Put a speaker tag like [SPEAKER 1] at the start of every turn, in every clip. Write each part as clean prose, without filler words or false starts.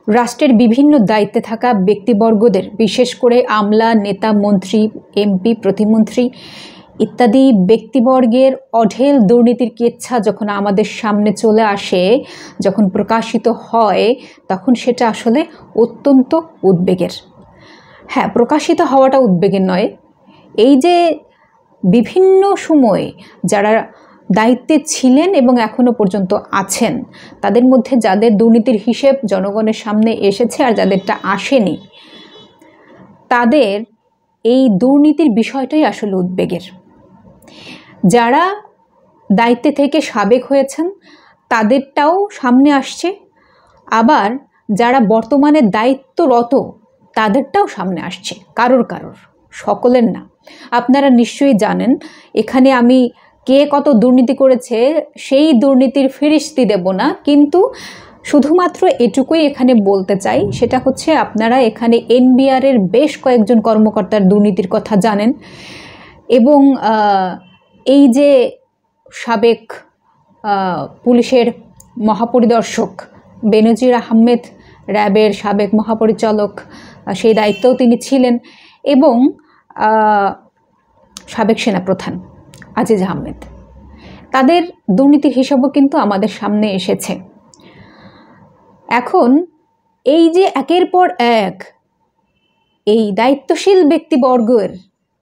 [SPEAKER 1] রাষ্ট্রের বিভিন্ন দায়িত্বে থাকা ব্যক্তিবর্গদের, বিশেষ করে আমলা, নেতা, মন্ত্রী, এমপি, প্রতিমন্ত্রী ইত্যাদি ব্যক্তিবর্গের অঢেল দুর্নীতির কেচ্ছা যখন আমাদের সামনে চলে আসে, যখন প্রকাশিত হয়, তখন সেটা আসলে অত্যন্ত উদ্বেগের। হ্যাঁ, প্রকাশিত হওয়াটা উদ্বেগের নয়, এই যে বিভিন্ন সময়ে যারা দায়িত্বে ছিলেন এবং এখনও পর্যন্ত আছেন, তাদের মধ্যে যাদের দুর্নীতির হিসেব জনগণের সামনে এসেছে আর যাদেরটা আসেনি, তাদের এই দুর্নীতির বিষয়টাই আসলে উদ্বেগের। যারা দায়িত্বে থেকে সাবেক হয়েছেন তাদেরটাও সামনে আসছে, আবার যারা বর্তমানে দায়িত্বরত তাদেরটাও সামনে আসছে, কারোর সকলের না। আপনারা নিশ্চয়ই জানেন, এখানে আমি কে কত দুর্নীতি করেছে সেই দুর্নীতির ফিরিস্তি দেব না, কিন্তু শুধুমাত্র এটুকুই এখানে বলতে চাই, সেটা হচ্ছে আপনারা এখানে এনবিআরের বেশ কয়েকজন কর্মকর্তার দুর্নীতির কথা জানেন, এবং এই যে সাবেক পুলিশের মহাপরিদর্শক বেনজির আহমেদ, র্যাবের সাবেক মহাপরিচালক, সেই দায়িত্বেও তিনি ছিলেন, এবং সাবেক সেনাপ্রধান আজিজ আহমেদ, তাদের দুর্নীতির হিসাবও কিন্তু আমাদের সামনে এসেছে। এখন এই যে একের পর এক এই দায়িত্বশীল ব্যক্তিবর্গের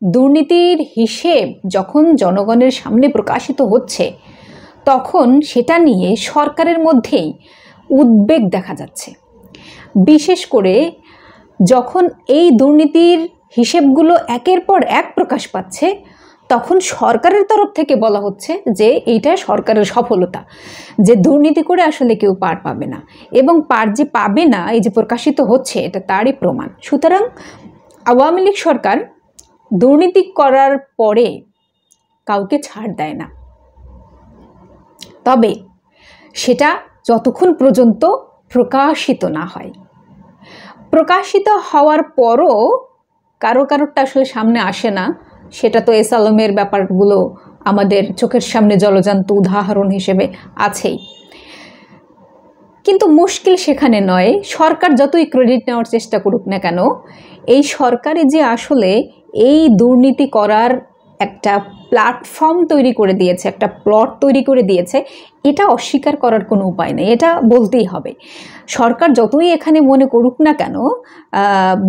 [SPEAKER 1] দুর্নীতির হিসেব যখন জনগণের সামনে প্রকাশিত হচ্ছে, তখন সেটা নিয়ে সরকারের মধ্যেই উদ্বেগ দেখা যাচ্ছে। বিশেষ করে যখন এই দুর্নীতির হিসেবগুলো একের পর এক প্রকাশ পাচ্ছে, তখন সরকারের তরফ থেকে বলা হচ্ছে যে এইটা সরকারের সফলতা, যে দুর্নীতি করে আসলে কেউ পার পাবে না, এবং পার যে পাবে না এই যে প্রকাশিত হচ্ছে এটা তারই প্রমাণ। সুতরাং আওয়ামী লীগ সরকার দুর্নীতি করার পরে কাউকে ছাড় দেয় না, তবে সেটা যতক্ষণ পর্যন্ত প্রকাশিত না হয়। প্রকাশিত হওয়ার পরও কারোরটা আসলে সামনে আসে না, সেটা তো এস আলমের ব্যাপারগুলো আমাদের চোখের সামনে জলজান্ত উদাহরণ হিসেবে আছেই। কিন্তু মুশকিল সেখানে নয়, সরকার যতই ক্রেডিট নেওয়ার চেষ্টা করুক না কেন, এই সরকারে যে আসলে এই দুর্নীতি করার একটা প্ল্যাটফর্ম তৈরি করে দিয়েছে, একটা প্লট তৈরি করে দিয়েছে, এটা অস্বীকার করার কোনো উপায় নেই, এটা বলতেই হবে। সরকার যতই এখানে মনে করুক না কেন,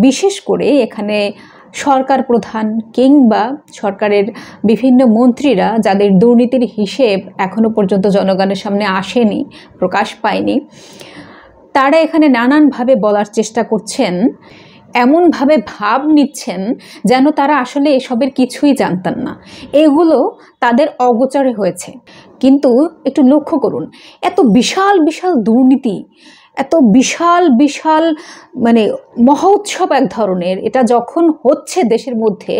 [SPEAKER 1] বিশেষ করে এখানে সরকার প্রধান কিংবা সরকারের বিভিন্ন মন্ত্রীরা যাদের দুর্নীতির হিসেব এখনো পর্যন্ত জনগণের সামনে আসেনি, প্রকাশ পায়নি, তারা এখানে নানানভাবে বলার চেষ্টা করছেন, এমনভাবে ভাব নিচ্ছেন যেন তারা আসলে এসবের কিছুই জানতেন না, এগুলো তাদের অগোচরে হয়েছে। কিন্তু একটু লক্ষ্য করুন, এত বিশাল বিশাল দুর্নীতি, এত বিশাল বিশাল মানে মহোৎসব এক ধরনের, এটা যখন হচ্ছে দেশের মধ্যে,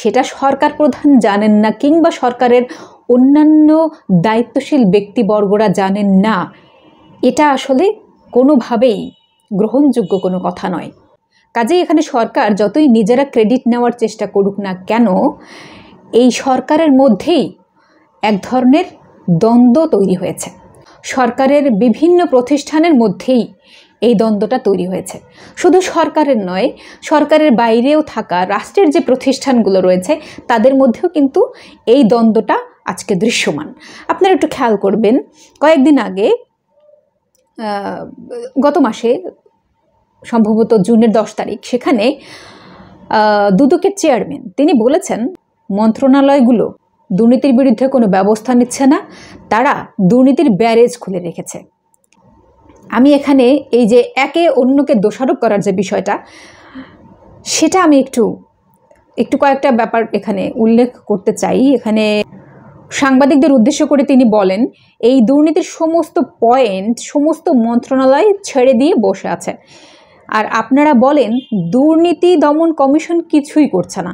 [SPEAKER 1] সেটা সরকার প্রধান জানেন না কিংবা সরকারের অন্যান্য দায়িত্বশীল ব্যক্তিবর্গরা জানেন না, এটা আসলে কোনোভাবেই গ্রহণযোগ্য কোনো কথা নয়। কাজেই এখানে সরকার যতই নিজেরা ক্রেডিট নেওয়ার চেষ্টা করুক না কেন, এই সরকারের মধ্যেই এক ধরনের দ্বন্দ্ব তৈরি হয়েছে। সরকারের বিভিন্ন প্রতিষ্ঠানের মধ্যেই এই দ্বন্দ্বটা তৈরি হয়েছে। শুধু সরকারের নয়, সরকারের বাইরেও থাকা রাষ্ট্রের যে প্রতিষ্ঠানগুলো রয়েছে তাদের মধ্যেও কিন্তু এই দ্বন্দ্বটা আজকে দৃশ্যমান। আপনারা একটু খেয়াল করবেন, কয়েকদিন আগে, গত মাসে সম্ভবত জুনের 10 তারিখ, সেখানে দুদকের চেয়ারম্যান তিনি বলেছেন মন্ত্রণালয়গুলো দুর্নীতির বিরুদ্ধে কোনো ব্যবস্থা নিচ্ছে না, তারা দুর্নীতির ব্যারেজ খুলে রেখেছে। আমি এখানে এই যে একে অন্যকে দোষারোপ করার যে বিষয়টা, সেটা আমি একটু কয়েকটা ব্যাপার এখানে উল্লেখ করতে চাই। এখানে সাংবাদিকদের উদ্দেশ্য করে তিনি বলেন, এই দুর্নীতির সমস্ত পয়েন্ট সমস্ত মন্ত্রণালয় ছেড়ে দিয়ে বসে আছে, আর আপনারা বলেন দুর্নীতি দমন কমিশন কিছুই করছে না।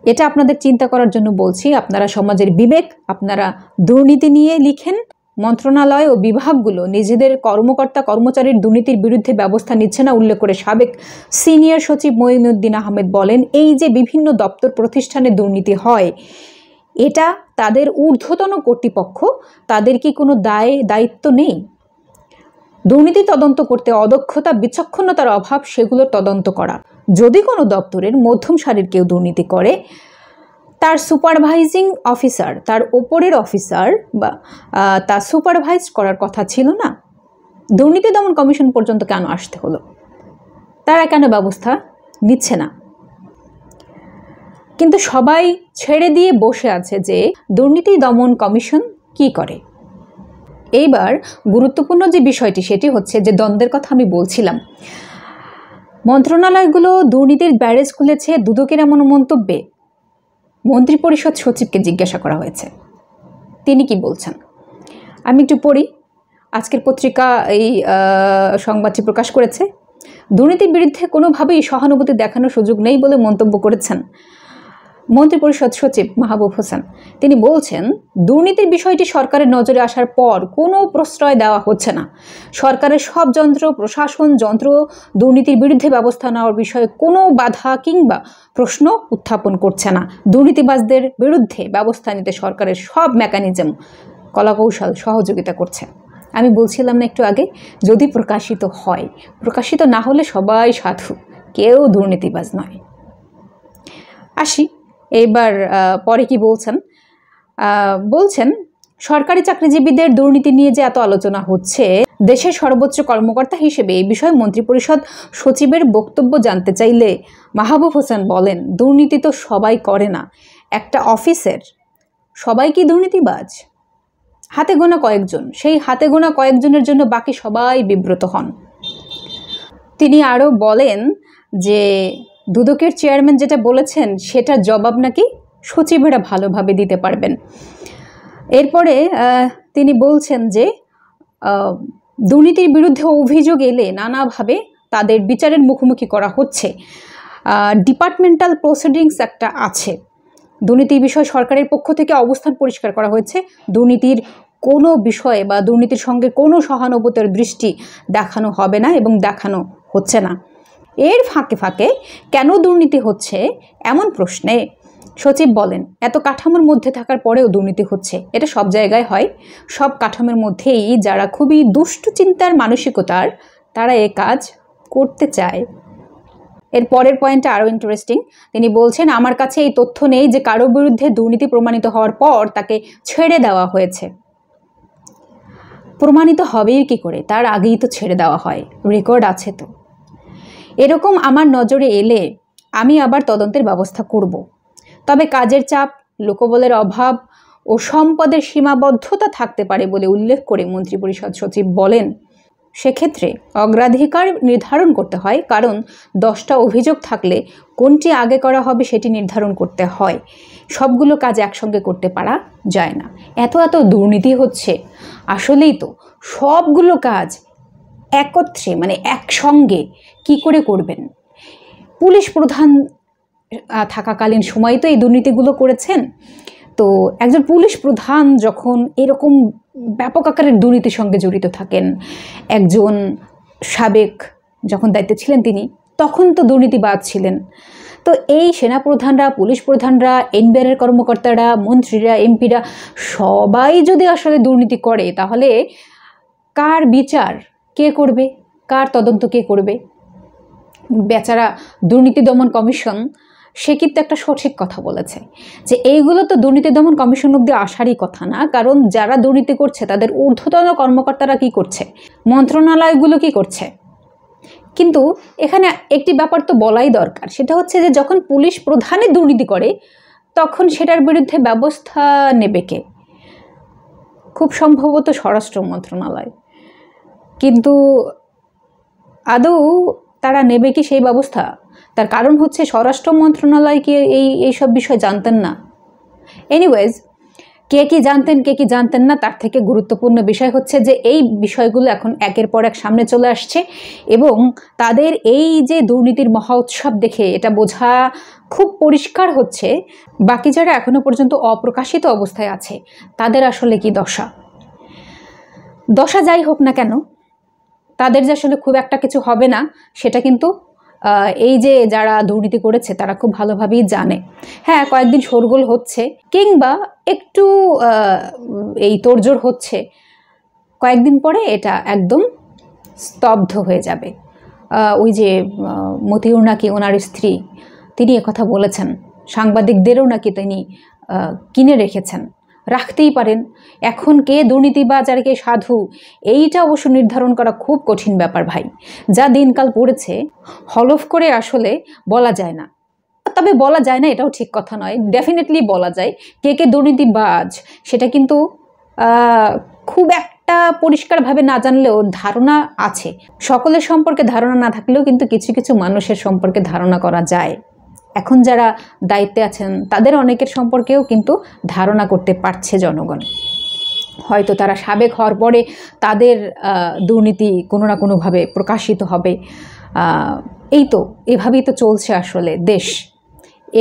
[SPEAKER 1] এটা আপনাদের চিন্তা করার জন্য বলছি, আপনারা সমাজের বিবেক, আপনারা দুর্নীতি নিয়ে লিখেন, মন্ত্রণালয় ও বিভাগগুলো নিজেদের কর্মকর্তা কর্মচারীর দুর্নীতির বিরুদ্ধে ব্যবস্থা নিচ্ছে না উল্লেখ করে সাবেক সিনিয়র সচিব মঈনুদ্দিন আহমেদ বলেন, এই যে বিভিন্ন দপ্তর প্রতিষ্ঠানে দুর্নীতি হয়, এটা তাদের ঊর্ধ্বতন কর্তৃপক্ষ, তাদের কি কোনো দায়িত্ব নেই? দুর্নীতি তদন্ত করতে অদক্ষতা, বিচক্ষণতার অভাব, সেগুলোর তদন্ত করা। যদি কোনো দপ্তরের মধ্যম সারির কেউ দুর্নীতি করে, তার সুপারভাইজিং অফিসার, তার ওপরের অফিসার বা তা সুপারভাইজ করার কথা ছিল না? দুর্নীতি দমন কমিশন পর্যন্ত কেন আসতে হলো? তারা কেন ব্যবস্থা নিচ্ছে না? কিন্তু সবাই ছেড়ে দিয়ে বসে আছে যে দুর্নীতি দমন কমিশন কি করে। এইবার গুরুত্বপূর্ণ যে বিষয়টি সেটি হচ্ছে যে দ্বন্দ্বের কথা আমি বলছিলাম। মন্ত্রণালয়গুলো দুর্নীতির ব্যারেজ খুলেছে দুদকের এমন মন্তব্যে মন্ত্রিপরিষদ সচিবকে জিজ্ঞাসা করা হয়েছে। তিনি কি বলছেন আমি একটু পড়ি। আজকের পত্রিকা এই সংবাদটি প্রকাশ করেছে। দুর্নীতির বিরুদ্ধে কোনোভাবেই সহানুভূতি দেখানোর সুযোগ নেই বলে মন্তব্য করেছেন মন্ত্রিপরিষদ সচিব মাহবুব হোসেন। তিনি বলছেন, দুর্নীতির বিষয়টি সরকারের নজরে আসার পর কোনো প্রশ্রয় দেওয়া হচ্ছে না। সরকারের সব প্রশাসন যন্ত্র দুর্নীতির বিরুদ্ধে ব্যবস্থা নেওয়ার বিষয়ে কোনো বাধা কিংবা প্রশ্ন উত্থাপন করছে না। দুর্নীতিবাজদের বিরুদ্ধে ব্যবস্থা নিতে সরকারের সব মেকানিজম কলাকৌশল সহযোগিতা করছে। আমি বলছিলাম না একটু আগে, যদি প্রকাশিত হয়, প্রকাশিত না হলে সবাই সাধু, কেউ দুর্নীতিবাজ নয়। আসি এইবার পরে কি বলছেন সরকারি চাকরিজীবীদের দুর্নীতি নিয়ে যে এত আলোচনা হচ্ছে, দেশের সর্বোচ্চ কর্মকর্তা হিসেবে এই বিষয়ে মন্ত্রিপরিষদ সচিবের বক্তব্য জানতে চাইলে মাহবুব হোসেন বলেন, দুর্নীতি তো সবাই করে না। একটা অফিসের সবাই কি দুর্নীতিবাজ? হাতে গোনা কয়েকজন, সেই হাতে গোনা কয়েকজনের জন্য বাকি সবাই বিব্রত হন। তিনি আরও বলেন যে দুদকের চেয়ারম্যান যেটা বলেছেন সেটার জবাব নাকি সচিবেরা ভালোভাবে দিতে পারবেন। এরপরে তিনি বলছেন যে দুর্নীতির বিরুদ্ধে অভিযোগ এলে নানাভাবে তাদের বিচারের মুখোমুখি করা হচ্ছে। ডিপার্টমেন্টাল প্রসিডিংস একটা আছে। দুর্নীতির বিষয়ে সরকারের পক্ষ থেকে অবস্থান পরিষ্কার করা হয়েছে। দুর্নীতির কোনো বিষয়ে বা দুর্নীতির সঙ্গে কোনো সহানুভূতির দৃষ্টি দেখানো হবে না এবং দেখানো হচ্ছে না। এর ফাঁকে ফাঁকে কেন দুর্নীতি হচ্ছে এমন প্রশ্নে সচিব বলেন, এত কাঠামোর মধ্যে থাকার পরেও দুর্নীতি হচ্ছে। এটা সব জায়গায় হয়। সব কাঠামোর মধ্যেই যারা খুবই দুষ্ট চিন্তার মানসিকতার, তারা এ কাজ করতে চায়। এর পরের পয়েন্টটা আরও ইন্টারেস্টিং। তিনি বলছেন, আমার কাছে এই তথ্য নেই যে কারো বিরুদ্ধে দুর্নীতি প্রমাণিত হওয়ার পর তাকে ছেড়ে দেওয়া হয়েছে। প্রমাণিত হবেই কি করে? তার আগেই তো ছেড়ে দেওয়া হয়, রেকর্ড আছে তো। এরকম আমার নজরে এলে আমি আবার তদন্তের ব্যবস্থা করব। তবে কাজের চাপ, লোকবলের অভাব ও সম্পদের সীমাবদ্ধতা থাকতে পারে বলে উল্লেখ করে মন্ত্রিপরিষদ সচিব বলেন, সেক্ষেত্রে অগ্রাধিকার নির্ধারণ করতে হয়, কারণ 10টা অভিযোগ থাকলে কোনটি আগে করা হবে সেটি নির্ধারণ করতে হয়। সবগুলো কাজ একসঙ্গে করতে পারা যায় না। এত দুর্নীতি হচ্ছে, আসলেই তো সবগুলো কাজ একত্রে মানে একসঙ্গে কি করে করবেন? পুলিশ প্রধান থাকাকালীন সময় তো এই দুর্নীতিগুলো করেছেন। তো একজন পুলিশ প্রধান যখন এরকম ব্যাপক আকারের দুর্নীতির সঙ্গে জড়িত থাকেন, একজন সাবেক যখন দায়িত্বে ছিলেন তিনি, তখন তো দুর্নীতিবাজ ছিলেন। তো এই সেনাপ্রধানরা, পুলিশ প্রধানরা, এনবিআরের কর্মকর্তারা, মন্ত্রীরা, এমপিরা সবাই যদি আসলে দুর্নীতি করে, তাহলে কার বিচার কে করবে? কার তদন্ত কে করবে? বেচারা দুর্নীতি দমন কমিশন সে কিন্তু একটা সঠিক কথা বলেছে যে এইগুলো তো দুর্নীতি দমন কমিশন অব্দি আসারই কথা না। কারণ যারা দুর্নীতি করছে তাদের ঊর্ধ্বতন কর্মকর্তারা কি করছে, মন্ত্রণালয়গুলো কি করছে। কিন্তু এখানে একটি ব্যাপার তো বলাই দরকার, সেটা হচ্ছে যে যখন পুলিশ প্রধানই দুর্নীতি করে তখন সেটার বিরুদ্ধে ব্যবস্থা নেবে কে? খুব সম্ভবত স্বরাষ্ট্র মন্ত্রণালয়। কিন্তু আদৌ তারা নেবে কি সেই ব্যবস্থা? তার কারণ হচ্ছে স্বরাষ্ট্র মন্ত্রণালয়কে এইসব বিষয় জানতেন না। এনিওয়েজ, কে কি জানতেন না, তার থেকে গুরুত্বপূর্ণ বিষয় হচ্ছে যে এই বিষয়গুলো এখন একের পর এক সামনে চলে আসছে এবং তাদের এই যে দুর্নীতির মহা উৎসব দেখে এটা বোঝা খুব পরিষ্কার হচ্ছে বাকি যারা এখনো পর্যন্ত অপ্রকাশিত অবস্থায় আছে তাদের আসলে কি দশা যাই হোক না কেন, তাদের যে আসলে খুব একটা কিছু হবে না সেটা কিন্তু এই যে যারা দুর্নীতি করেছে তারা খুব ভালোভাবেই জানে। হ্যাঁ, কয়েকদিন শোরগোল হচ্ছে কিংবা একটু এই তোড়জোড় হচ্ছে, কয়েকদিন পরে এটা একদম স্তব্ধ হয়ে যাবে। ওই যে মতিউর নাকি ওনার স্ত্রী, তিনি একথা বলেছেন, সাংবাদিকদেরও নাকি তিনি কিনে রেখেছেন, রাখতেই পারেন। এখন কে দুর্নীতিবাজ আর কে সাধু, এইটা অবশ্য নির্ধারণ করা খুব কঠিন ব্যাপার ভাই। যা দিনকাল পড়েছে, হলফ করে আসলে বলা যায় না। তবে বলা যায় না এটাও ঠিক কথা নয়, ডেফিনেটলি বলা যায় কে কে দুর্নীতিবাজ, সেটা কিন্তু খুব একটা পরিষ্কারভাবে না জানলেও ধারণা আছে। সকলের সম্পর্কে ধারণা না থাকলেও কিন্তু কিছু কিছু মানুষের সম্পর্কে ধারণা করা যায়। এখন যারা দায়িত্বে আছেন তাদের অনেকের সম্পর্কেও কিন্তু ধারণা করতে পারছে জনগণ। হয়তো তারা সাবেক হওয়ার পরে তাদের দুর্নীতি কোনো না কোনোভাবে প্রকাশিত হবে। এই তো এভাবেই তো চলছে আসলে দেশ।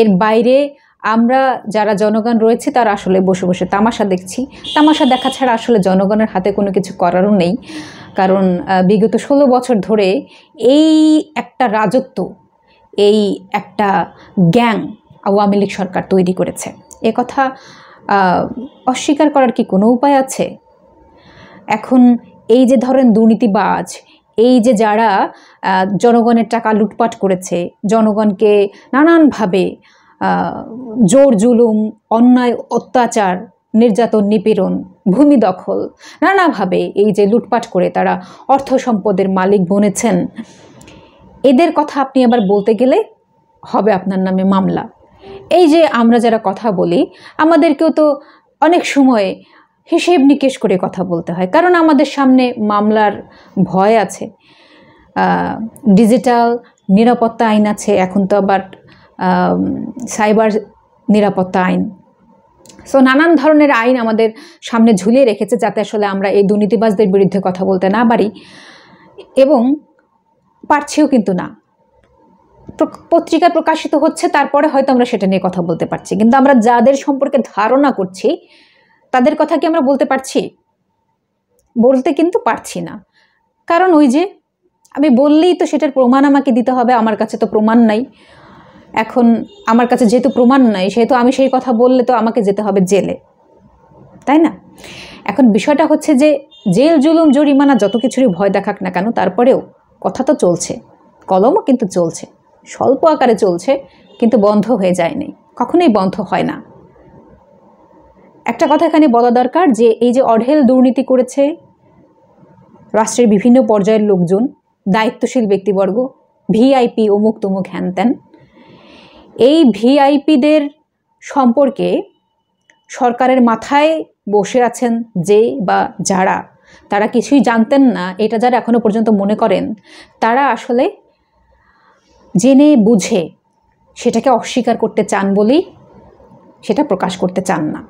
[SPEAKER 1] এর বাইরে আমরা যারা জনগণ রয়েছে তারা আসলে বসে বসে তামাশা দেখছি। তামাশা দেখা ছাড়া আসলে জনগণের হাতে কোনো কিছু করারও নেই। কারণ বিগত 16 বছর ধরে এই একটা রাজত্ব, এই একটা গ্যাং আওয়ামী লীগ সরকার তৈরি করেছে। এ কথা অস্বীকার করার কি কোনো উপায় আছে? এখন এই যে ধরেন দুর্নীতিবাজ, এই যে যারা জনগণের টাকা লুটপাট করেছে, জনগণকে নানানভাবে জোর জুলুম, অন্যায় অত্যাচার, নির্যাতন, নিপীড়ন, ভূমি দখল, নানাভাবে এই যে লুটপাট করে তারা অর্থ সম্পদের মালিক বনেছেন, এদের কথা আপনি আবার বলতে গেলে হবে আপনার নামে মামলা। এই যে আমরা যারা কথা বলি, আমাদেরকেও তো অনেক সময় হিসেব নিকেশ করে কথা বলতে হয়, কারণ আমাদের সামনে মামলার ভয় আছে। ডিজিটাল নিরাপত্তা আইন আছে, এখন তো আবার সাইবার নিরাপত্তা আইন। সো নানান ধরনের আইন আমাদের সামনে ঝুলিয়ে রেখেছে যাতে আসলে আমরা এই দুর্নীতিবাজদের বিরুদ্ধে কথা বলতে না পারি, এবং পারছিও কিন্তু না। পত্রিকায় প্রকাশিত হচ্ছে, তারপরে হয়তো আমরা সেটা নিয়ে কথা বলতে পারছি, কিন্তু আমরা যাদের সম্পর্কে ধারণা করছি তাদের কথা কি আমরা বলতে পারছি? বলতে কিন্তু পারছি না। কারণ ওই যে আমি বললেই তো সেটার প্রমাণ আমাকে দিতে হবে, আমার কাছে তো প্রমাণ নাই। এখন আমার কাছে যেহেতু প্রমাণ নাই, সেহেতু আমি সেই কথা বললে তো আমাকে যেতে হবে জেলে, তাই না? এখন বিষয়টা হচ্ছে যে জেল, জুলুম, জরিমানা যত কিছুরই ভয় দেখাক না কেন, তারপরেও কথা তো চলছে, কলমও কিন্তু চলছে, স্বল্প আকারে চলছে, কিন্তু বন্ধ হয়ে যায়নি, কখনোই বন্ধ হয় না। একটা কথা এখানে বলা দরকার যে এই যে অঢেল দুর্নীতি করেছে রাষ্ট্রের বিভিন্ন পর্যায়ের লোকজন, দায়িত্বশীল ব্যক্তিবর্গ, ভিআইপি, অমুক তমুক হ্যান ত্যান, এই ভিআইপিদের সম্পর্কে সরকারের মাথায় বসে আছেন যে বা যারা, তারা কিছুই জানতেন না, এটা যারা এখনো পর্যন্ত মনে করেন, তারা আসলে জেনে বুঝে সেটাকে অস্বীকার করতে চান বলেই সেটা প্রকাশ করতে চান না,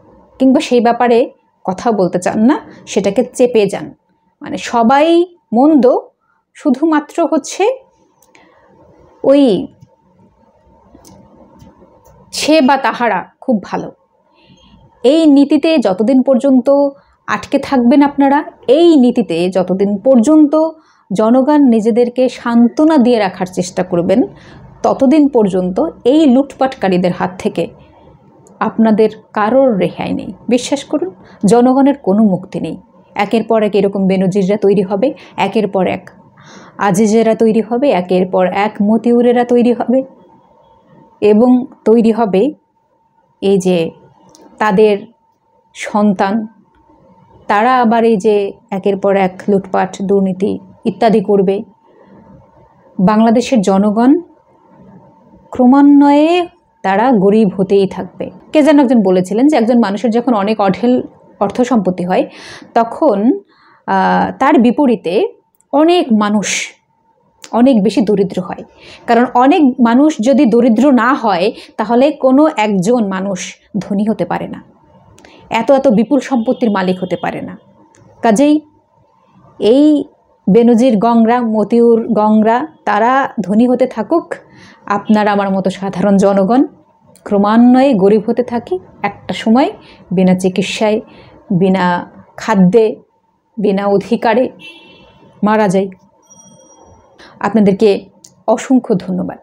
[SPEAKER 1] কিংবা সেই ব্যাপারে কথা বলতে চান না, সেটাকে চেপে যান। মানে সবাই মন্দ, শুধুমাত্র হচ্ছে ওই সে বা তাহারা খুব ভালো। এই নীতিতে যতদিন পর্যন্ত আটকে থাকবেন আপনারা, এই নীতিতে যতদিন পর্যন্ত জনগণ নিজেদেরকে সান্ত্বনা দিয়ে রাখার চেষ্টা করবেন, ততদিন পর্যন্ত এই লুটপাটকারীদের হাত থেকে আপনাদের কারোর রেহাই নেই। বিশ্বাস করুন, জনগণের কোনো মুক্তি নেই। একের পর এক এরকম বেনজিররা তৈরি হবে, একের পর এক আজিজেরা তৈরি হবে, একের পর এক মতিউরেরা তৈরি হবে, এবং তৈরি হবে এই যে তাদের সন্তান, তারা আবার এই যে একের পর এক লুটপাট, দুর্নীতি ইত্যাদি করবে। বাংলাদেশের জনগণ ক্রমান্বয়ে তারা গরিব হতেই থাকবে। কে যেন একজন বলেছিলেন যে একজন মানুষের যখন অনেক অঢেল অর্থ সম্পত্তি হয়, তখন তার বিপরীতে অনেক মানুষ অনেক বেশি দরিদ্র হয়। কারণ অনেক মানুষ যদি দরিদ্র না হয়, তাহলে কোনো একজন মানুষ ধনী হতে পারে না, এত এত বিপুল সম্পত্তির মালিক হতে পারে না। কাজেই এই বেনজির গংরা, মতিউর গংরা, তারা ধনী হতে থাকুক, আপনারা আমার মতো সাধারণ জনগণ ক্রমান্বয়ে গরিব হতে থাকি। একটা সময় বিনা চিকিৎসায়, বিনা খাদ্যে, বিনা অধিকারে মারা যাই। আপনাদেরকে অসংখ্য ধন্যবাদ।